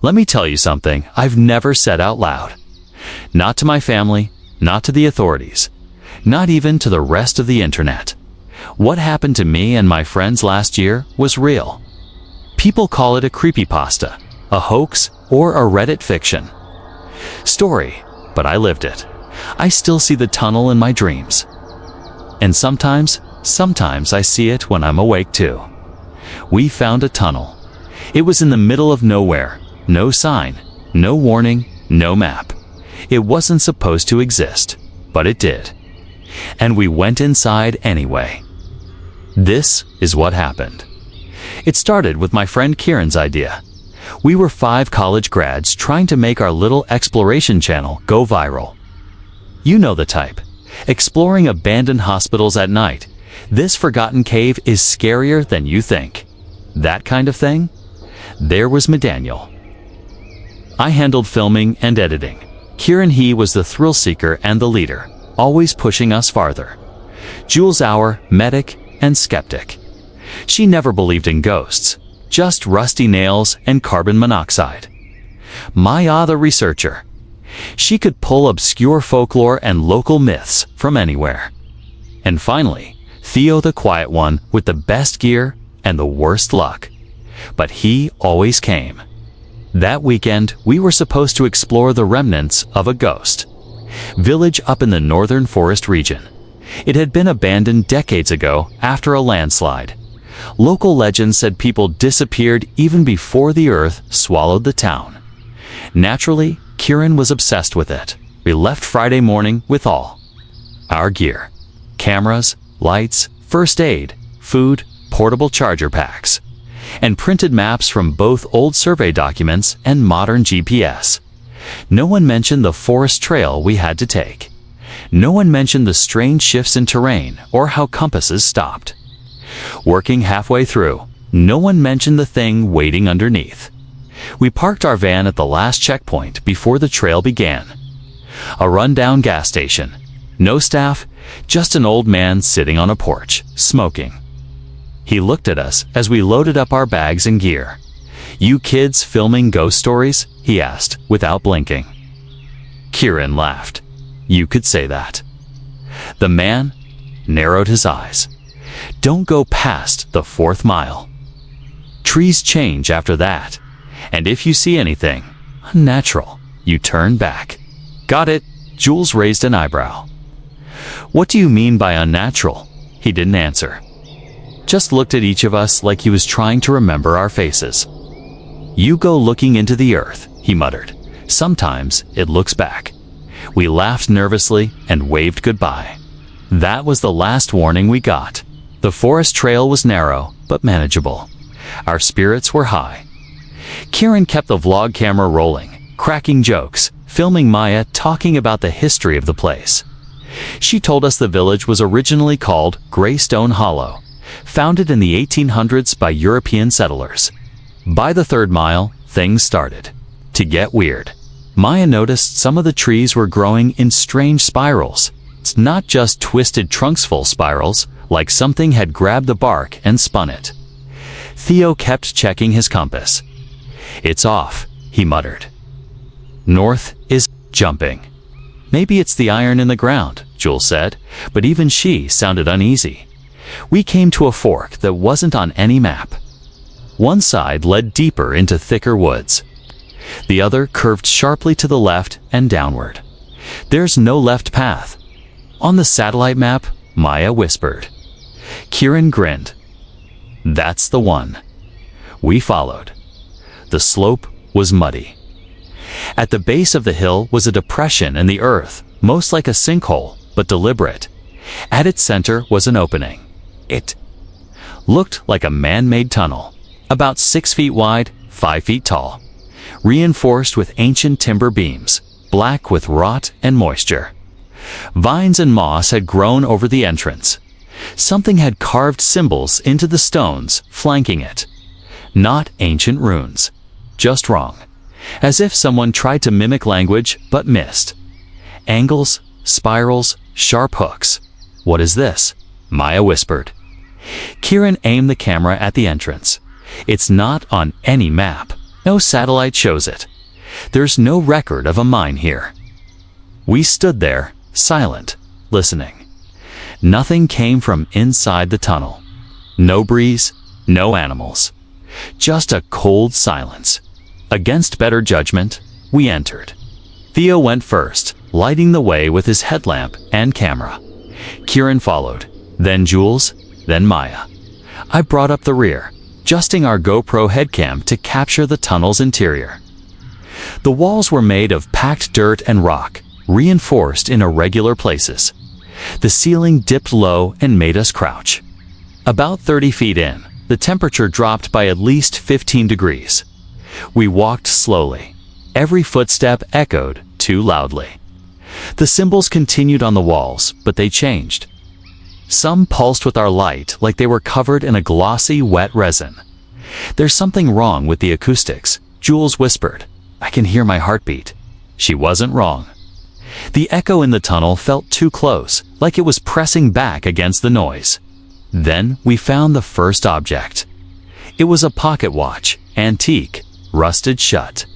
Let me tell you something I've never said out loud. Not to my family, not to the authorities, not even to the rest of the internet. What happened to me and my friends last year was real. People call it a creepypasta, a hoax, or a Reddit fiction story, but I lived it. I still see the tunnel in my dreams. And sometimes I see it when I'm awake too. We found a tunnel. It was in the middle of nowhere, no sign, no warning, no map. It wasn't supposed to exist, but it did. And we went inside anyway. This is what happened. It started with my friend Kieran's idea. We were 5 college grads trying to make our little exploration channel go viral. You know the type. Exploring abandoned hospitals at night. This forgotten cave is scarier than you think. That kind of thing? There was Daniel. I handled filming and editing. Kieran, he was the thrill seeker and the leader, always pushing us farther. Jules, our medic and skeptic. She never believed in ghosts, just rusty nails and carbon monoxide. Maya, the researcher. She could pull obscure folklore and local myths from anywhere. And finally, Theo, the quiet one with the best gear and the worst luck. But he always came. That weekend, we were supposed to explore the remnants of a ghost village up in the northern forest region. It had been abandoned decades ago after a landslide. Local legends said people disappeared even before the earth swallowed the town. Naturally, Kieran was obsessed with it. We left Friday morning with all our gear. Cameras, lights, first aid, food, portable charger packs, and printed maps from both old survey documents and modern GPS. No one mentioned the forest trail we had to take. No one mentioned the strange shifts in terrain or how compasses stopped working halfway through. No one mentioned the thing waiting underneath. We parked our van at the last checkpoint before the trail began. A rundown gas station. No staff, just an old man sitting on a porch, smoking. He looked at us as we loaded up our bags and gear. "You kids filming ghost stories?" he asked, without blinking. Kieran laughed. "You could say that." The man narrowed his eyes. "Don't go past the 4th mile. Trees change after that. And if you see anything unnatural, you turn back." "Got it." Jules raised an eyebrow. "What do you mean by unnatural?" He didn't answer. Just looked at each of us like he was trying to remember our faces. "You go looking into the earth," he muttered. "Sometimes it looks back." We laughed nervously and waved goodbye. That was the last warning we got. The forest trail was narrow, but manageable. Our spirits were high. Kieran kept the vlog camera rolling, cracking jokes, filming Maya talking about the history of the place. She told us the village was originally called Greystone Hollow, founded in the 1800s by European settlers. By the 3rd mile, things started to get weird. Maya noticed some of the trees were growing in strange spirals. It's not just twisted trunks-full spirals, like something had grabbed the bark and spun it. Theo kept checking his compass. "It's off," he muttered. "North is jumping." "Maybe it's the iron in the ground," Jules said, but even she sounded uneasy. We came to a fork that wasn't on any map. One side led deeper into thicker woods. The other curved sharply to the left and downward. "There's no left path." "On the satellite map," Maya whispered. Kieran grinned. "That's the one." We followed. The slope was muddy. At the base of the hill was a depression in the earth, most like a sinkhole, but deliberate. At its center was an opening. It looked like a man-made tunnel, about 6 feet wide, 5 feet tall, reinforced with ancient timber beams, black with rot and moisture. Vines and moss had grown over the entrance. Something had carved symbols into the stones flanking it. Not ancient runes, just wrong. As if someone tried to mimic language but missed. Angles, spirals, sharp hooks. "What is this?" Maya whispered. Kieran aimed the camera at the entrance. "It's not on any map. No satellite shows it. There's no record of a mine here. We stood there, silent, listening. Nothing came from inside the tunnel. No breeze, no animals. Just a cold silence. Against better judgment, we entered. Theo went first, lighting the way with his headlamp and camera. Kieran followed, then Jules, then Maya. I brought up the rear, adjusting our GoPro headcam to capture the tunnel's interior. The walls were made of packed dirt and rock, reinforced in irregular places. The ceiling dipped low and made us crouch. About 30 feet in, the temperature dropped by at least 15 degrees. We walked slowly. Every footstep echoed too loudly. The symbols continued on the walls, but they changed. Some pulsed with our light like they were covered in a glossy, wet resin. "There's something wrong with the acoustics," Jules whispered. "I can hear my heartbeat." She wasn't wrong. The echo in the tunnel felt too close, like it was pressing back against the noise. Then we found the first object. It was a pocket watch, antique, rusted shut.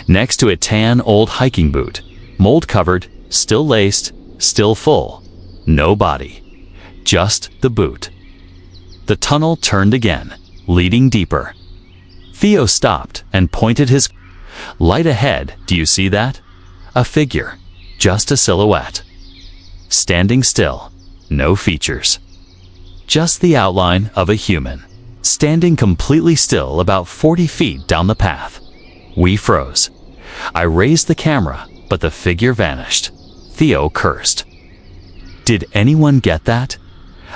Next to a tan old hiking boot, mold-covered, still laced, still full. No body. Just the boot. The tunnel turned again, leading deeper. Theo stopped and pointed his light ahead. "Do you see that? A figure. Just a silhouette. Standing still. No features. Just the outline of a human. Standing completely still about 40 feet down the path." We froze. I raised the camera, but the figure vanished. Theo cursed. "Did anyone get that?"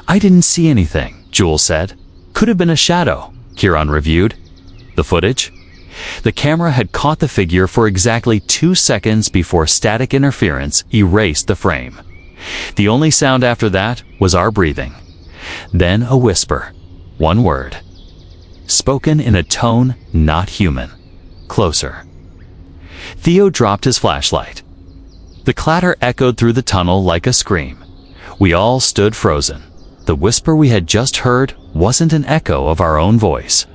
"I didn't see anything," Jules said. "Could have been a shadow," Kieran reviewed the footage. The camera had caught the figure for exactly 2 seconds before static interference erased the frame. The only sound after that was our breathing. Then a whisper. One word. Spoken in a tone not human. "Closer." Theo dropped his flashlight. The clatter echoed through the tunnel like a scream. We all stood frozen. The whisper we had just heard wasn't an echo of our own voice.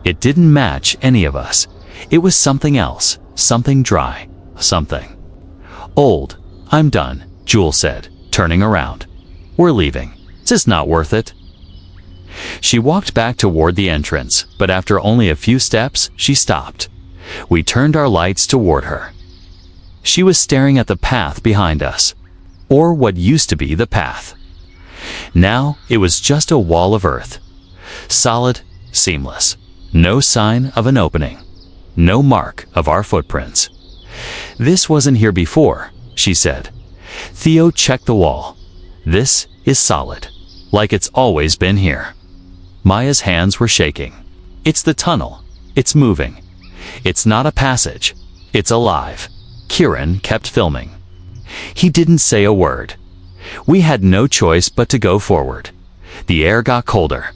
It didn't match any of us. It was something else, something dry, something old. "I'm done," Jules said, turning around. "We're leaving. It's just not worth it." She walked back toward the entrance, but after only a few steps, she stopped. We turned our lights toward her. She was staring at the path behind us, or what used to be the path. Now it was just a wall of earth. Solid, seamless. No sign of an opening. No mark of our footprints. "This wasn't here before," she said. Theo checked the wall. "This is solid, like it's always been here." Maya's hands were shaking. "It's the tunnel. It's moving. It's not a passage. It's alive." Kieran kept filming. He didn't say a word. We had no choice but to go forward. The air got colder.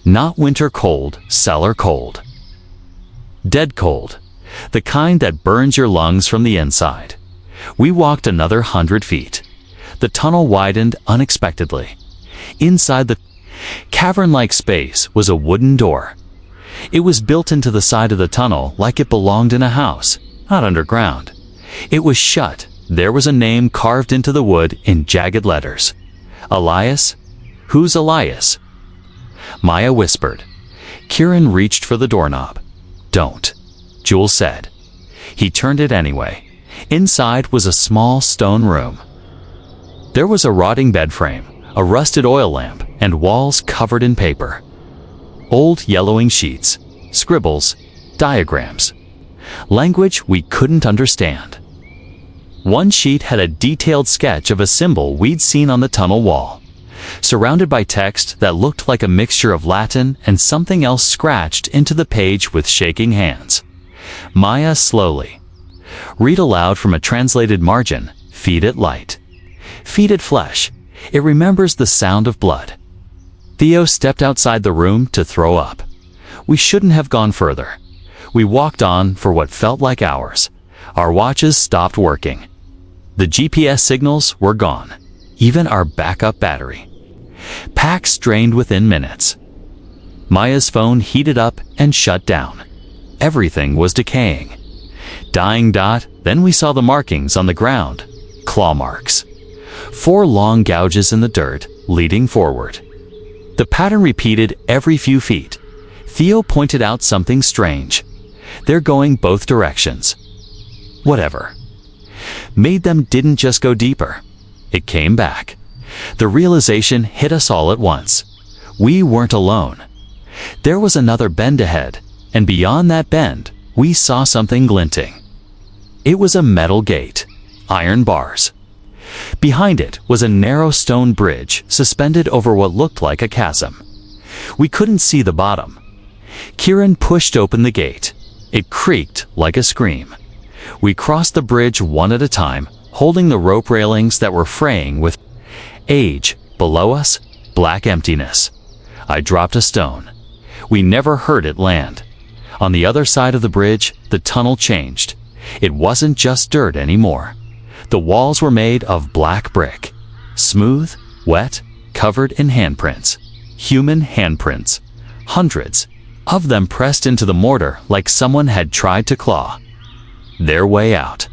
Not winter cold, cellar cold. Dead cold. The kind that burns your lungs from the inside. We walked another 100 feet. The tunnel widened unexpectedly. Inside the cavern-like space was a wooden door. It was built into the side of the tunnel like it belonged in a house, not underground. It was shut. There was a name carved into the wood in jagged letters. "Elias? Who's Elias?" Maya whispered. Kieran reached for the doorknob. "Don't," Jules said. He turned it anyway. Inside was a small stone room. There was a rotting bed frame, a rusted oil lamp, and walls covered in paper. Old yellowing sheets, scribbles, diagrams. Language we couldn't understand. One sheet had a detailed sketch of a symbol we'd seen on the tunnel wall, surrounded by text that looked like a mixture of Latin and something else scratched into the page with shaking hands. Maya slowly. "Read aloud from a translated margin. Feed it light. Feed it flesh. It remembers the sound of blood." Theo stepped outside the room to throw up. We shouldn't have gone further. We walked on for what felt like hours. Our watches stopped working. The GPS signals were gone. Even our backup battery. Packs drained within minutes. Maya's phone heated up and shut down. everything was decaying. Dying dot, then we saw the markings on the ground. Claw marks. 4 long gouges in the dirt, leading forward. The pattern repeated every few feet. Theo pointed out something strange. They're going both directions. Whatever. Made them didn't just go deeper. It came back. The realization hit us all at once. We weren't alone. There was another bend ahead, and beyond that bend, we saw something glinting. It was a metal gate, iron bars. Behind it was a narrow stone bridge suspended over what looked like a chasm. We couldn't see the bottom. Kieran pushed open the gate. It creaked like a scream. We crossed the bridge one at a time, holding the rope railings that were fraying with age. Below us, black emptiness. I dropped a stone. We never heard it land. On the other side of the bridge, the tunnel changed. It wasn't just dirt anymore. The walls were made of black brick. Smooth, wet, covered in handprints. Human handprints. Hundreds of them pressed into the mortar like someone had tried to claw their way out.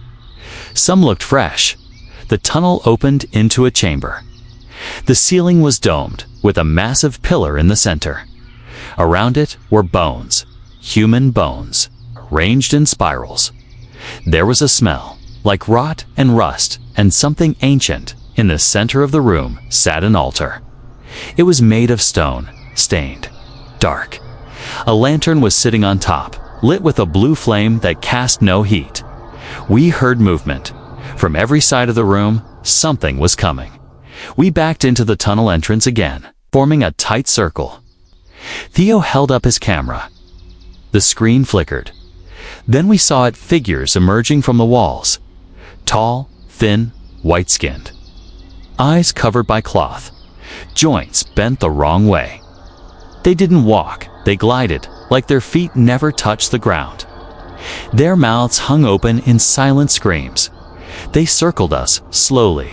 Some looked fresh. The tunnel opened into a chamber. The ceiling was domed, with a massive pillar in the center. Around it were bones, human bones, arranged in spirals. There was a smell, like rot and rust, and something ancient. In the center of the room sat an altar. It was made of stone, stained, dark. A lantern was sitting on top, lit with a blue flame that cast no heat. We heard movement. From every side of the room, something was coming. We backed into the tunnel entrance again, forming a tight circle. Theo held up his camera. The screen flickered. Then we saw it figures emerging from the walls. Tall, thin, white-skinned. Eyes covered by cloth. Joints bent the wrong way. They didn't walk, they glided, like their feet never touched the ground. Their mouths hung open in silent screams. They circled us, slowly,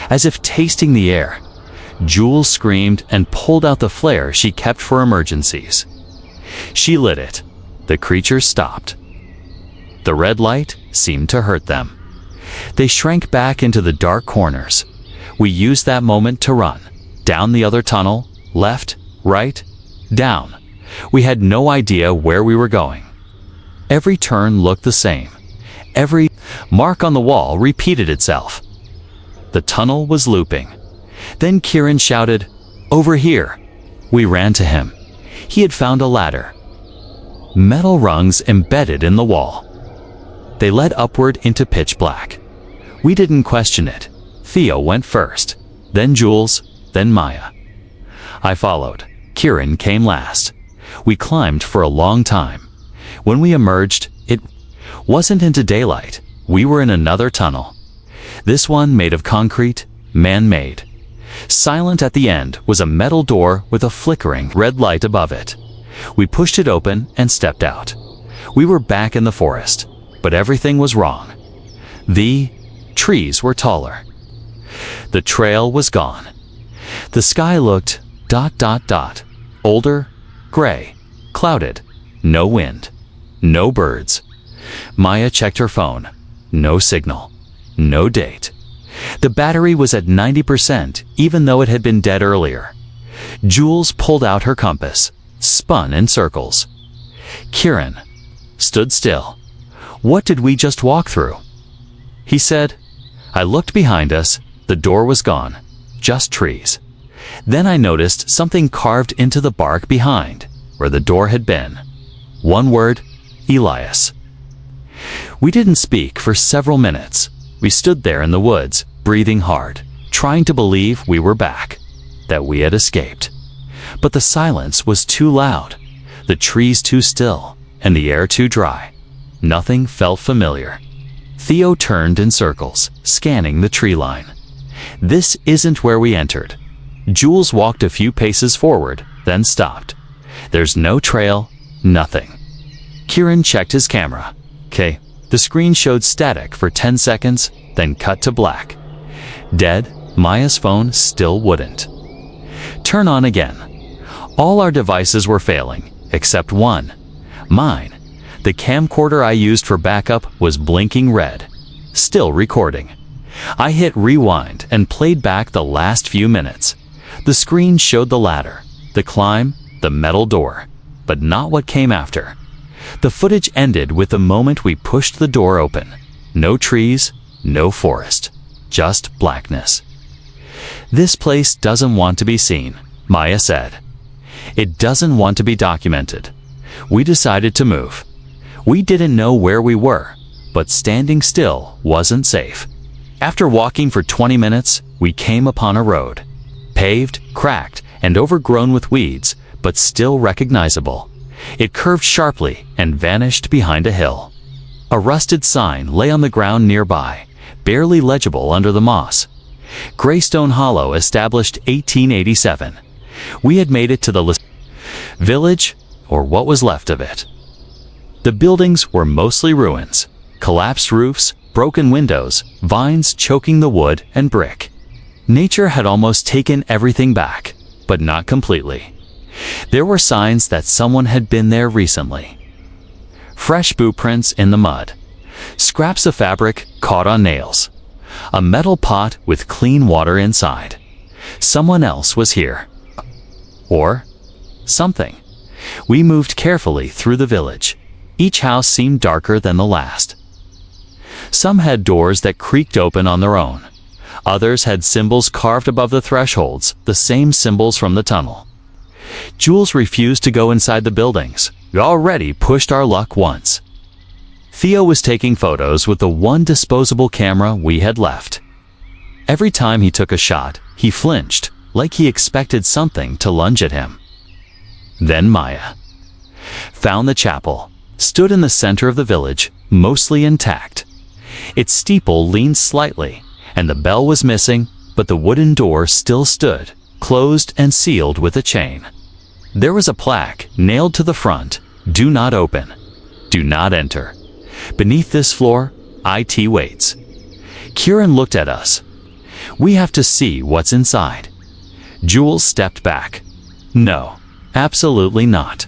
as if tasting the air. Jules screamed and pulled out the flare she kept for emergencies. She lit it. The creatures stopped. The red light seemed to hurt them. They shrank back into the dark corners. We used that moment to run. Down the other tunnel, left, right, down. We had no idea where we were going. Every turn looked the same. Every mark on the wall repeated itself. The tunnel was looping. Then Kieran shouted, "Over here!" We ran to him. He had found a ladder. Metal rungs embedded in the wall. They led upward into pitch black. We didn't question it. Theo went first, then Jules, then Maya. I followed. Kieran came last. We climbed for a long time. When we emerged, it wasn't into daylight. We were in another tunnel. This one made of concrete, man-made. Silent at the end was a metal door with a flickering red light above it. We pushed it open and stepped out. We were back in the forest, but everything was wrong. The trees were taller. The trail was gone. The sky looked ... older, gray, clouded, no wind, no birds. Maya checked her phone. No signal, no date. The battery was at 90%, even though it had been dead earlier. Jules pulled out her compass, spun in circles. Kieran stood still. What did we just walk through? He said. I looked behind us. The door was gone, just trees. Then I noticed something carved into the bark behind, where the door had been. One word, Elias. We didn't speak for several minutes. We stood there in the woods, breathing hard, trying to believe we were back, that we had escaped. But the silence was too loud, the trees too still, and the air too dry. Nothing felt familiar. Theo turned in circles, scanning the tree line. This isn't where we entered. Jules walked a few paces forward, then stopped. There's no trail, nothing. Kieran checked his camera. Okay. The screen showed static for 10 seconds, then cut to black. Dead, Maya's phone still wouldn't turn on again. All our devices were failing, except one. Mine. The camcorder I used for backup was blinking red. Still recording. I hit rewind and played back the last few minutes. The screen showed the ladder, the climb, the metal door, but not what came after. The footage ended with the moment we pushed the door open. No trees, no forest, just blackness. "This place doesn't want to be seen," Maya said. "It doesn't want to be documented." We decided to move. We didn't know where we were, but standing still wasn't safe. After walking for 20 minutes, we came upon a road. Paved, cracked, and overgrown with weeds, but still recognizable. It curved sharply and vanished behind a hill. A rusted sign lay on the ground nearby, barely legible under the moss. Greystone Hollow, established 1887. We had made it to the village, or what was left of it. The buildings were mostly ruins, collapsed roofs, broken windows, vines choking the wood and brick. Nature had almost taken everything back, but not completely. There were signs that someone had been there recently. Fresh boot prints in the mud. Scraps of fabric caught on nails. A metal pot with clean water inside. Someone else was here. Or something. We moved carefully through the village. Each house seemed darker than the last. Some had doors that creaked open on their own. Others had symbols carved above the thresholds, the same symbols from the tunnel. Jules refused to go inside the buildings. We already pushed our luck once. Theo was taking photos with the one disposable camera we had left. Every time he took a shot, he flinched, like he expected something to lunge at him. Then Maya found the chapel, stood in the center of the village, mostly intact. Its steeple leaned slightly, and the bell was missing, but the wooden door still stood, closed and sealed with a chain. There was a plaque nailed to the front: "Do not open. Do not enter. Beneath this floor, IT waits." Kieran looked at us. "We have to see what's inside." Jules stepped back. "No, absolutely not."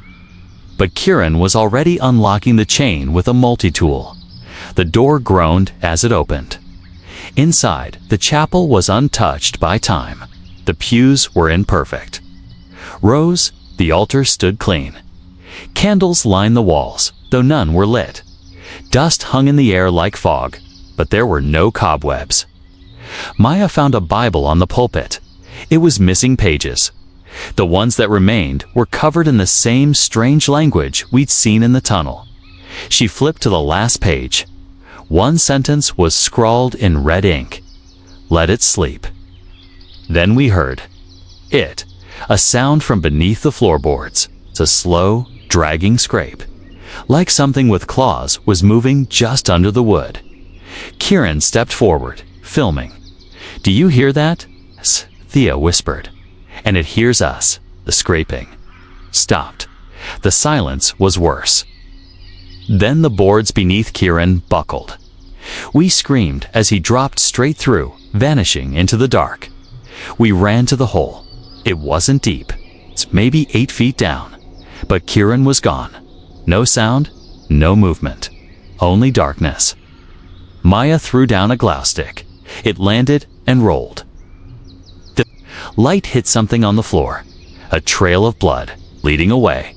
But Kieran was already unlocking the chain with a multi-tool. The door groaned as it opened. Inside, the chapel was untouched by time. The pews were imperfect. Rows, the altar stood clean. Candles lined the walls, though none were lit. Dust hung in the air like fog, but there were no cobwebs. Maya found a Bible on the pulpit. It was missing pages. The ones that remained were covered in the same strange language we'd seen in the tunnel. She flipped to the last page. One sentence was scrawled in red ink: "Let it sleep." Then we heard it, a sound from beneath the floorboards. It's a slow, dragging scrape, like something with claws was moving just under the wood. Kieran stepped forward, filming. "Do you hear that?" Thea whispered. "And it hears us." The scraping stopped. The silence was worse. Then the boards beneath Kieran buckled. We screamed as he dropped straight through, vanishing into the dark. We ran to the hole. It wasn't deep. It's maybe 8 feet down. But Kieran was gone. No sound, no movement. Only darkness. Maya threw down a glow stick. It landed and rolled. The light hit something on the floor. A trail of blood, leading away.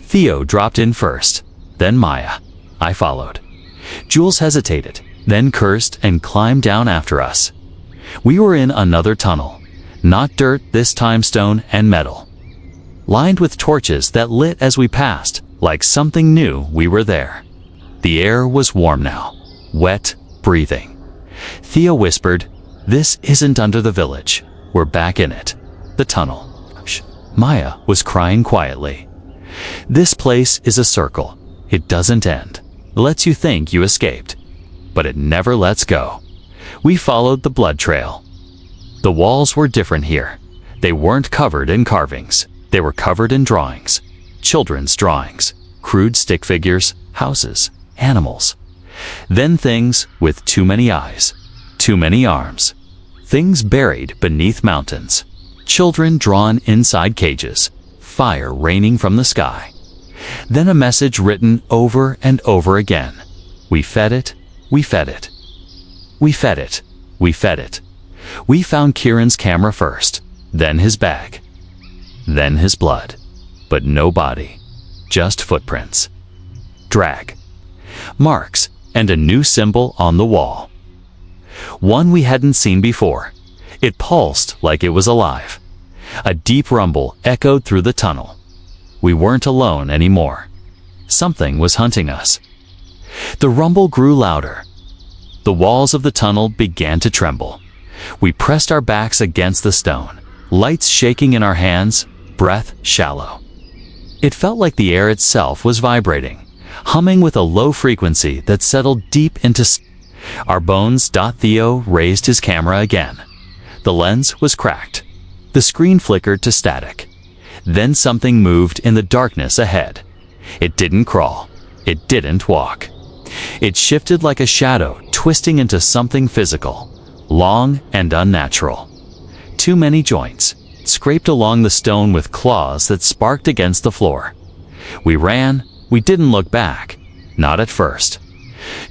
Theo dropped in first, then Maya. I followed. Jules hesitated, then cursed and climbed down after us. We were in another tunnel. Not dirt, this time stone and metal. Lined with torches that lit as we passed, like something knew we were there. The air was warm now, wet, breathing. Theo whispered, "This isn't under the village. We're back in it. The tunnel." Shh. Maya was crying quietly. "This place is a circle. It doesn't end. It lets you think you escaped, but it never lets go." We followed the blood trail. The walls were different here. They weren't covered in carvings. They were covered in drawings. Children's drawings. Crude stick figures, houses, animals. Then things with too many eyes, too many arms. Things buried beneath mountains. Children drawn inside cages. Fire raining from the sky. Then a message written over and over again. We fed it, we fed it. We fed it, we fed it. We found Kieran's camera first, then his bag, then his blood. But no body, just footprints. Drag, marks, and a new symbol on the wall. One we hadn't seen before. It pulsed like it was alive. A deep rumble echoed through the tunnel. We weren't alone anymore. Something was hunting us. The rumble grew louder. The walls of the tunnel began to tremble. We pressed our backs against the stone, lights shaking in our hands, breath shallow. It felt like the air itself was vibrating, humming with a low frequency that settled deep into our bones. Theo raised his camera again. The lens was cracked. The screen flickered to static. Then something moved in the darkness ahead. It didn't crawl. It didn't walk. It shifted like a shadow, twisting into something physical, long and unnatural. Too many joints, scraped along the stone with claws that sparked against the floor. We ran. We didn't look back. Not at first.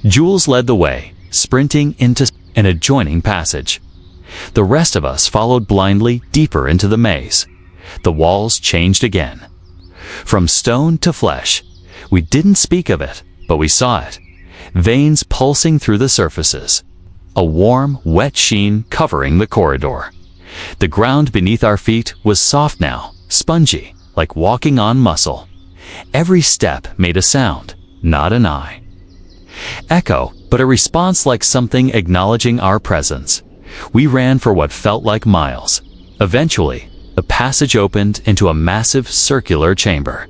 Jules led the way, sprinting into an adjoining passage. The rest of us followed blindly deeper into the maze. The walls changed again. From stone to flesh. We didn't speak of it, but we saw it. Veins pulsing through the surfaces. A warm, wet sheen covering the corridor. The ground beneath our feet was soft now, spongy, like walking on muscle. Every step made a sound, not an eye. Echo, but a response like something acknowledging our presence. We ran for what felt like miles. Eventually, the passage opened into a massive circular chamber.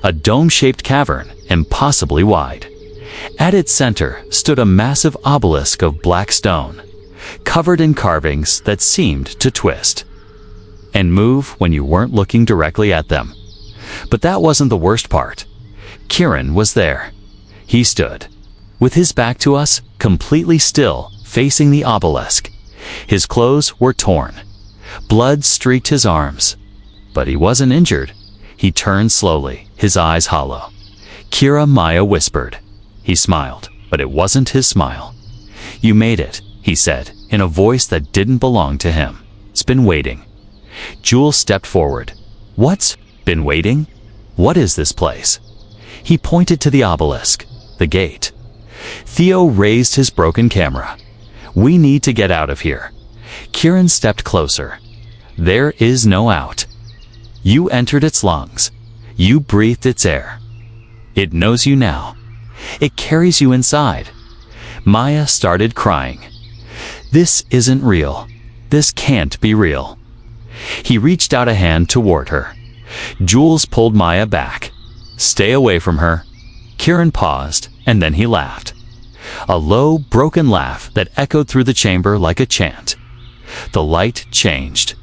A dome-shaped cavern, impossibly wide. At its center stood a massive obelisk of black stone, covered in carvings that seemed to twist and move when you weren't looking directly at them. But that wasn't the worst part. Kieran was there. He stood, with his back to us, completely still, facing the obelisk. His clothes were torn. Blood streaked his arms. But he wasn't injured. He turned slowly, his eyes hollow. "Kira," Maya whispered. He smiled, but it wasn't his smile. "You made it," he said, in a voice that didn't belong to him. "It's been waiting." Jules stepped forward. "What's been waiting? What is this place?" He pointed to the obelisk, the gate. Theo raised his broken camera. "We need to get out of here." Kieran stepped closer. "There is no out. You entered its lungs. You breathed its air. It knows you now. It carries you inside." Maya started crying. "This isn't real. This can't be real." He reached out a hand toward her. Jules pulled Maya back. "Stay away from her." Kieran paused, and then he laughed. A low, broken laugh that echoed through the chamber like a chant. The light changed.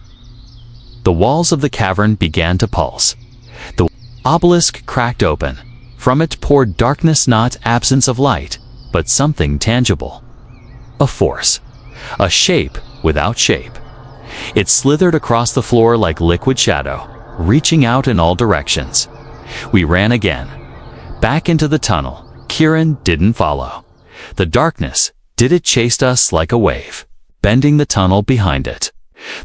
The walls of the cavern began to pulse. The obelisk cracked open. From it poured darkness, not absence of light, but something tangible. A force. A shape without shape. It slithered across the floor like liquid shadow, reaching out in all directions. We ran again. Back into the tunnel. Kieran didn't follow. The darkness, it chased us like a wave, bending the tunnel behind it.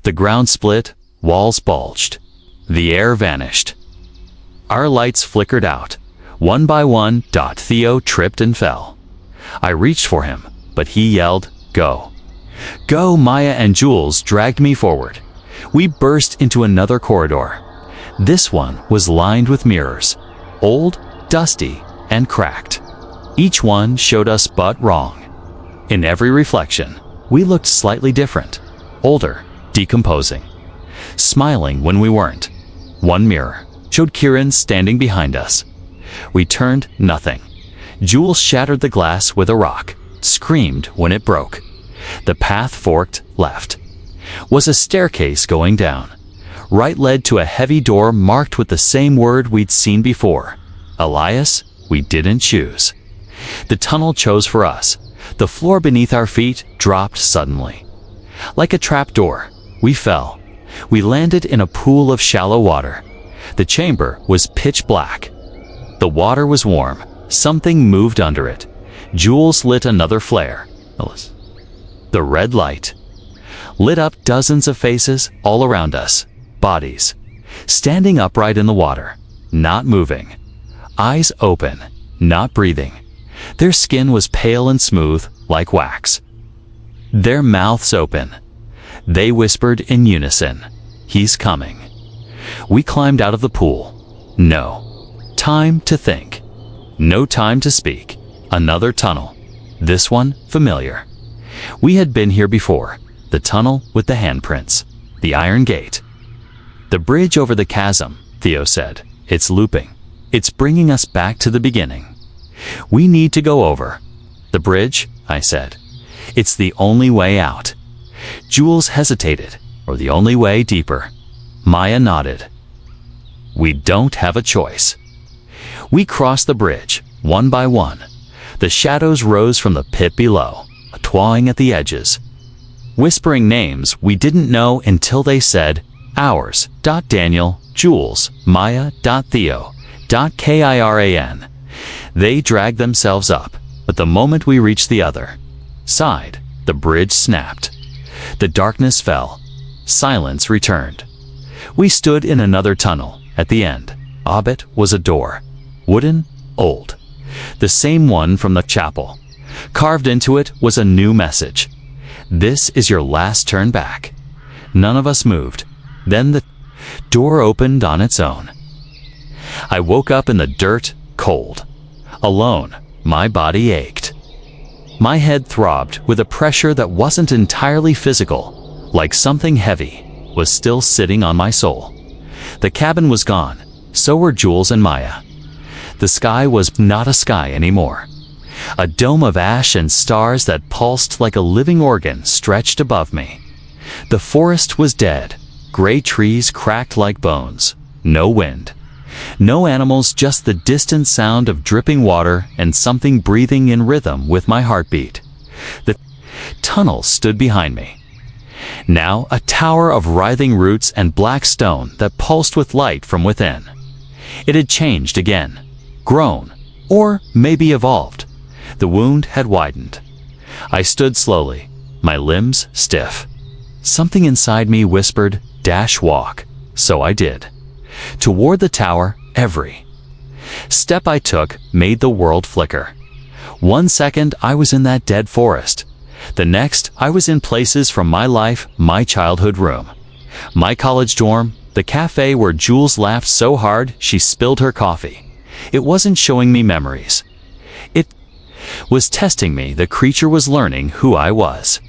The ground split, walls bulged. The air vanished. Our lights flickered out. One by one, Theo tripped and fell. I reached for him, but he yelled, "Go." "Go!" Maya and Jules dragged me forward. We burst into another corridor. This one was lined with mirrors, old, dusty, and cracked. Each one showed us but wrong. In every reflection, we looked slightly different, older, decomposing, smiling when we weren't. One mirror showed Kieran standing behind us. We turned, nothing. Jules shattered the glass with a rock, screamed when it broke. The path forked left. Was a staircase going down. Right led to a heavy door marked with the same word we'd seen before. Elias, we didn't choose. The tunnel chose for us. The floor beneath our feet dropped suddenly. Like a trap door, we fell. We landed in a pool of shallow water. The chamber was pitch black. The water was warm. Something moved under it. Jules lit another flare. The red light lit up dozens of faces all around us. Bodies. Standing upright in the water. Not moving. Eyes open. Not breathing. Their skin was pale and smooth, like wax. Their mouths open. They whispered in unison, "He's coming." We climbed out of the pool. No time to think. No time to speak. Another tunnel. This one familiar. We had been here before. The tunnel with the handprints. The iron gate. The bridge over the chasm, Theo said. It's looping. It's bringing us back to the beginning. We need to go over. The bridge, I said. It's the only way out. Jules hesitated. Or the only way deeper. Maya nodded. We don't have a choice. We crossed the bridge, one by one. The shadows rose from the pit below, clawing at the edges. Whispering names we didn't know until they said, ours, Daniel, Jules, Maya, Theo, Kiran. They dragged themselves up, but the moment we reached the other side, the bridge snapped. The darkness fell. Silence returned. We stood in another tunnel. At the end, of it was a door. Wooden, old. The same one from the chapel. Carved into it was a new message. This is your last turn back. None of us moved. Then the door opened on its own. I woke up in the dirt, cold. Alone, my body ached. My head throbbed with a pressure that wasn't entirely physical, like something heavy was still sitting on my soul. The cabin was gone, so were Jules and Maya. The sky was not a sky anymore. A dome of ash and stars that pulsed like a living organ stretched above me. The forest was dead. Gray trees cracked like bones. No wind. No animals, just the distant sound of dripping water and something breathing in rhythm with my heartbeat. The tunnel stood behind me. Now a tower of writhing roots and black stone that pulsed with light from within. It had changed again. Grown. Or maybe evolved. The wound had widened. I stood slowly, my limbs stiff. Something inside me whispered, "Walk." So I did. Toward the tower, every step I took made the world flicker. 1 second I was in that dead forest. The next I was in places from my life, my childhood room, my college dorm, the cafe where Jules laughed so hard she spilled her coffee. It wasn't showing me memories. It was testing me. The creature was learning who I was.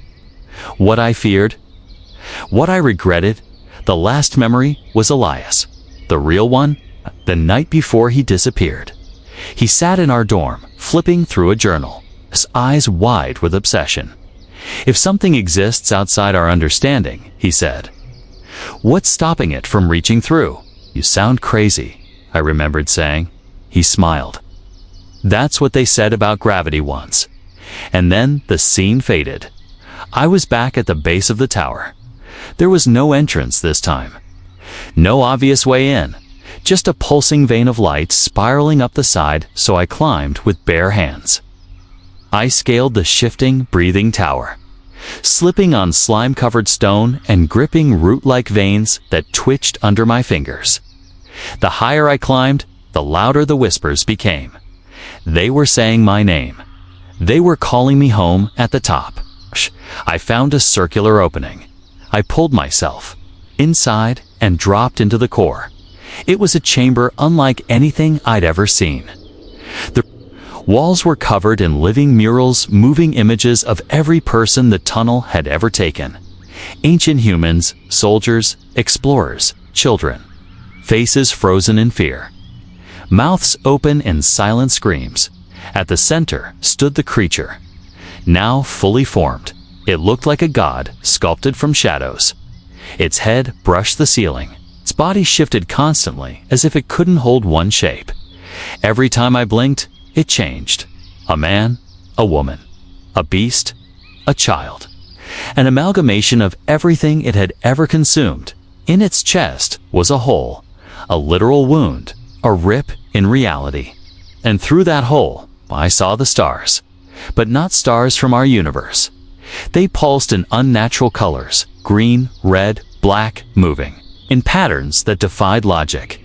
What I feared, what I regretted. The last memory was Elias. The real one, the night before he disappeared. He sat in our dorm, flipping through a journal, his eyes wide with obsession. If something exists outside our understanding, he said, what's stopping it from reaching through? You sound crazy, I remembered saying. He smiled. That's what they said about gravity once. And then the scene faded. I was back at the base of the tower. There was no entrance this time. No obvious way in. Just a pulsing vein of light spiraling up the side, so I climbed with bare hands. I scaled the shifting, breathing tower, slipping on slime-covered stone and gripping root-like veins that twitched under my fingers. The higher I climbed, the louder the whispers became. They were saying my name. They were calling me home at the top. I found a circular opening. I pulled myself inside and dropped into the core. It was a chamber unlike anything I'd ever seen. The walls were covered in living murals, moving images of every person the tunnel had ever taken. Ancient humans, soldiers, explorers, children. Faces frozen in fear. Mouths open in silent screams. At the center stood the creature. Now fully formed. It looked like a god, sculpted from shadows. Its head brushed the ceiling. Its body shifted constantly, as if it couldn't hold one shape. Every time I blinked, it changed. A man, a woman, a beast, a child. An amalgamation of everything it had ever consumed. In its chest was a hole, a literal wound, a rip in reality. And through that hole, I saw the stars. But not stars from our universe. They pulsed in unnatural colors, green, red, black, moving, in patterns that defied logic.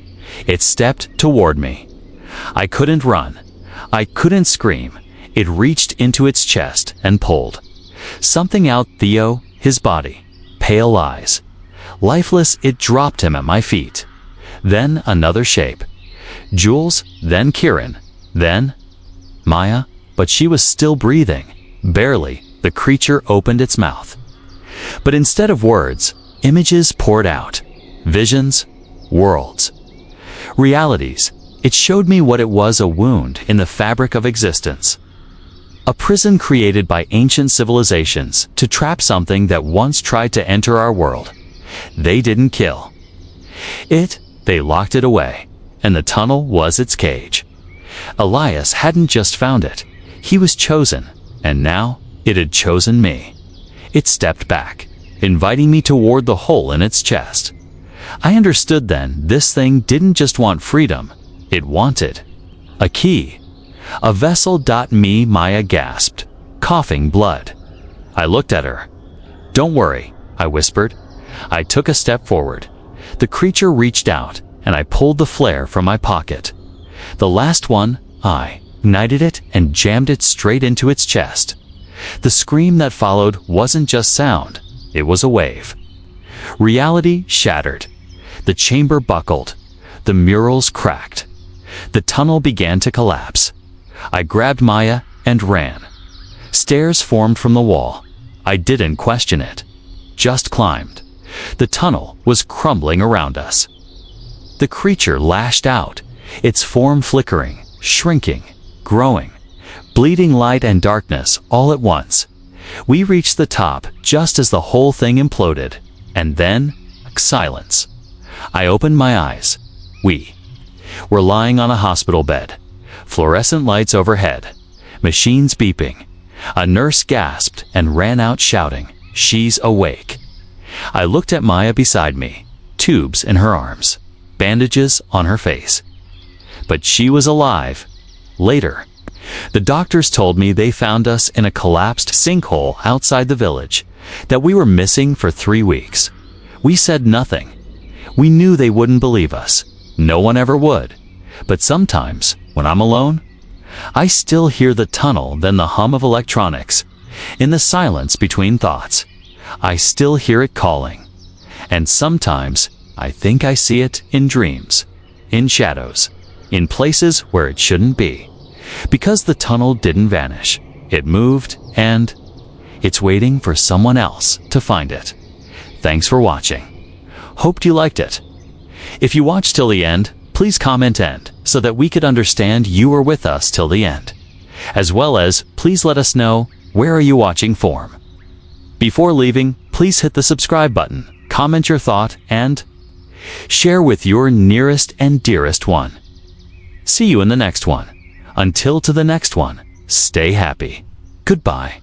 It stepped toward me. I couldn't run. I couldn't scream. It reached into its chest and pulled. Something out Theo, his body, pale eyes. Lifeless, it dropped him at my feet. Then another shape. Jules, then Kieran, then Maya, but she was still breathing. Barely, the creature opened its mouth. But instead of words, images poured out. Visions, worlds, realities. It showed me what it was: a wound in the fabric of existence. A prison created by ancient civilizations to trap something that once tried to enter our world. They didn't kill it, they locked it away, and the tunnel was its cage. Elias hadn't just found it, he was chosen, and now it had chosen me. It stepped back, inviting me toward the hole in its chest. I understood then this thing didn't just want freedom, it wanted a key. A vessel. Me, Maya gasped, coughing blood. I looked at her. "Don't worry," I whispered. I took a step forward. The creature reached out, and I pulled the flare from my pocket. The last one, I ignited it and jammed it straight into its chest. The scream that followed wasn't just sound, it was a wave. Reality shattered. The chamber buckled. The murals cracked. The tunnel began to collapse. I grabbed Maya and ran. Stairs formed from the wall. I didn't question it, just climbed. The tunnel was crumbling around us. The creature lashed out, its form flickering, shrinking, growing, bleeding light and darkness all at once. We reached the top just as the whole thing imploded, and then silence. I opened my eyes. We were lying on a hospital bed. Fluorescent lights overhead, machines beeping. A nurse gasped and ran out shouting, "She's awake." I looked at Maya beside me, tubes in her arms, bandages on her face. But she was alive. Later, the doctors told me they found us in a collapsed sinkhole outside the village, that we were missing for 3 weeks. We said nothing. We knew they wouldn't believe us. No one ever would. But sometimes, when I'm alone, I still hear the tunnel, then the hum of electronics. In the silence between thoughts, I still hear it calling. And sometimes, I think I see it in dreams, in shadows, in places where it shouldn't be. Because the tunnel didn't vanish. It moved, and it's waiting for someone else to find it. Thanks for watching. Hoped you liked it. If you watched till the end, please comment "end" so that we could understand you were with us till the end. As well as, please let us know, where are you watching from? Before leaving, please hit the subscribe button, comment your thought, and share with your nearest and dearest one. See you in the next one. Until to the next one, stay happy. Goodbye.